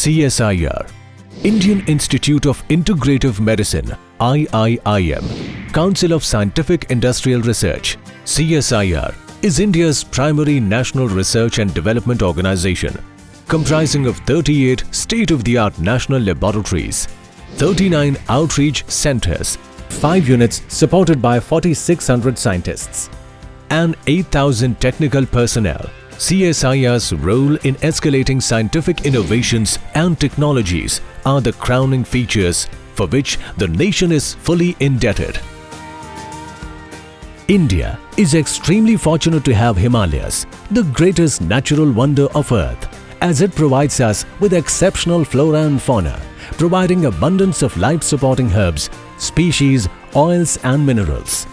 CSIR, Indian Institute of Integrative Medicine, IIIM, Council of Scientific Industrial Research, CSIR, is India's primary national research and development organization, comprising of 38 state-of-the-art national laboratories, 39 outreach centers, 5 units supported by 4,600 scientists, and 8,000 technical personnel. CSIR's role in escalating scientific innovations and technologies are the crowning features for which the nation is fully indebted. India is extremely fortunate to have Himalayas, the greatest natural wonder of Earth, as it provides us with exceptional flora and fauna, providing abundance of life-supporting herbs, species, oils and minerals.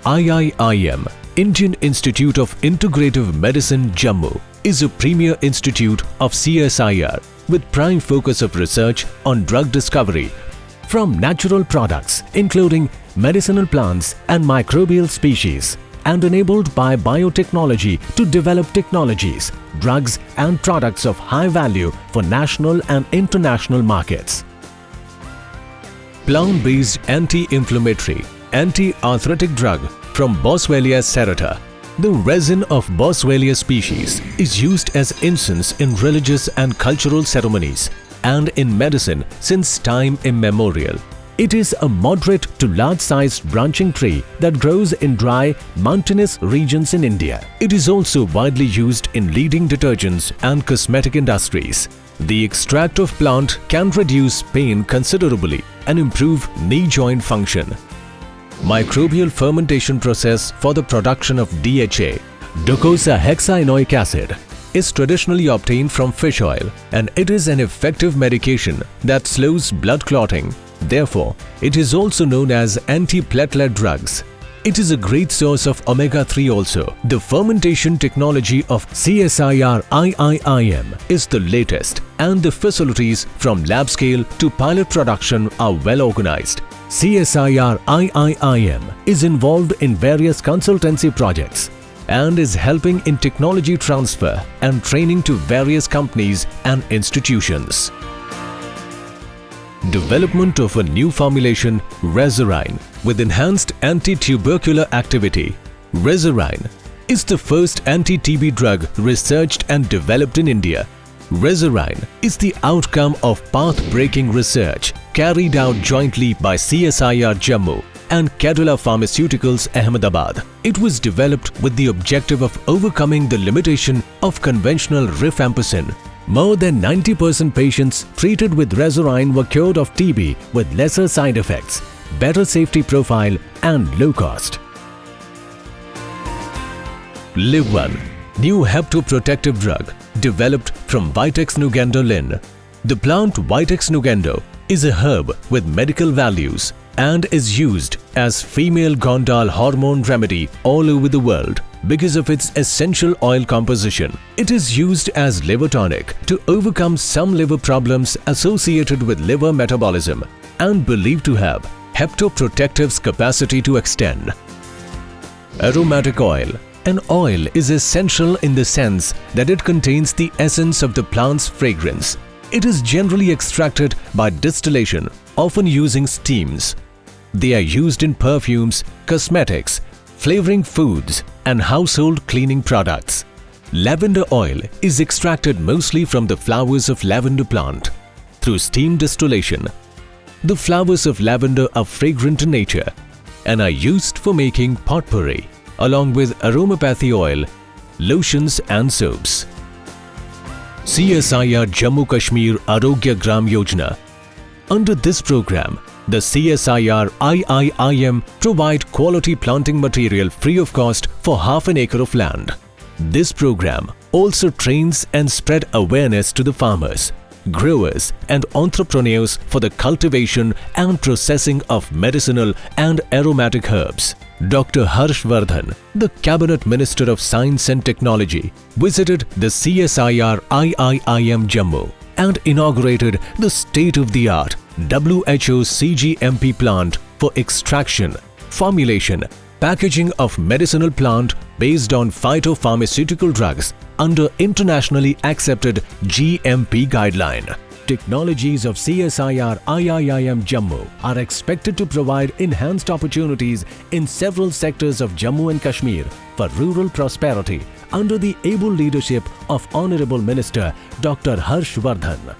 IIIM, Indian Institute of Integrative Medicine, Jammu, is a premier institute of CSIR with prime focus of research on drug discovery from natural products including medicinal plants and microbial species, and enabled by biotechnology to develop technologies, drugs and products of high value for national and international markets. Plant-based anti-inflammatory, anti-arthritic drug from Boswellia serrata. The resin of Boswellia species is used as incense in religious and cultural ceremonies and in medicine since time immemorial. It is a moderate to large-sized branching tree that grows in dry, mountainous regions in India. It is also widely used in leading detergents and cosmetic industries. The extract of plant can reduce pain considerably and improve knee joint function. Microbial fermentation process for the production of DHA, docosahexaenoic acid, is traditionally obtained from fish oil, and it is an effective medication that slows blood clotting. Therefore, it is also known as anti-platelet drugs. It is a great source of omega-3 also. The fermentation technology of CSIR IIIM is the latest, and the facilities from lab scale to pilot production are well organized. CSIR IIIM is involved in various consultancy projects and is helping in technology transfer and training to various companies and institutions. Development of a new formulation, Resarine, with enhanced anti-tubercular activity. Resarine is the first anti-TB drug researched and developed in India. Resarine is the outcome of path-breaking research carried out jointly by CSIR Jammu and Cadila Pharmaceuticals Ahmedabad. It was developed with the objective of overcoming the limitation of conventional rifampicin. More than 90% patients treated with Resarine were cured of TB with lesser side effects, better safety profile and low cost. Liv1, new hepatoprotective drug developed from Vitex nugendo Lin. The plant Vitex nugendo is a herb with medical values and is used as female Gondal hormone remedy all over the world because of its essential oil composition. It is used as liver tonic to overcome some liver problems associated with liver metabolism and believed to have hepatoprotective's capacity to extend. Aromatic oil. An oil is essential in the sense that it contains the essence of the plant's fragrance. It is generally extracted by distillation, often using steams. They are used in perfumes, cosmetics, flavoring foods, and household cleaning products. Lavender oil is extracted mostly from the flowers of lavender plant through steam distillation. The flowers of lavender are fragrant in nature and are used for making potpourri, along with aromatherapy oil, lotions and soaps. CSIR Jammu Kashmir Arogya Gram Yojana. Under this program, the CSIR IIIM provide quality planting material free of cost for half an acre of land. This program also trains and spread awareness to the farmers, growers and entrepreneurs for the cultivation and processing of medicinal and aromatic herbs. Dr. Harsh Vardhan, the Cabinet Minister of Science and Technology, visited the CSIR IIIM Jammu and inaugurated the state-of-the-art WHO CGMP plant for extraction, formulation, packaging of medicinal plant based on phytopharmaceutical drugs under internationally accepted GMP guideline. Technologies of CSIR IIIM Jammu are expected to provide enhanced opportunities in several sectors of Jammu and Kashmir for rural prosperity under the able leadership of Honorable Minister Dr. Harsh Vardhan.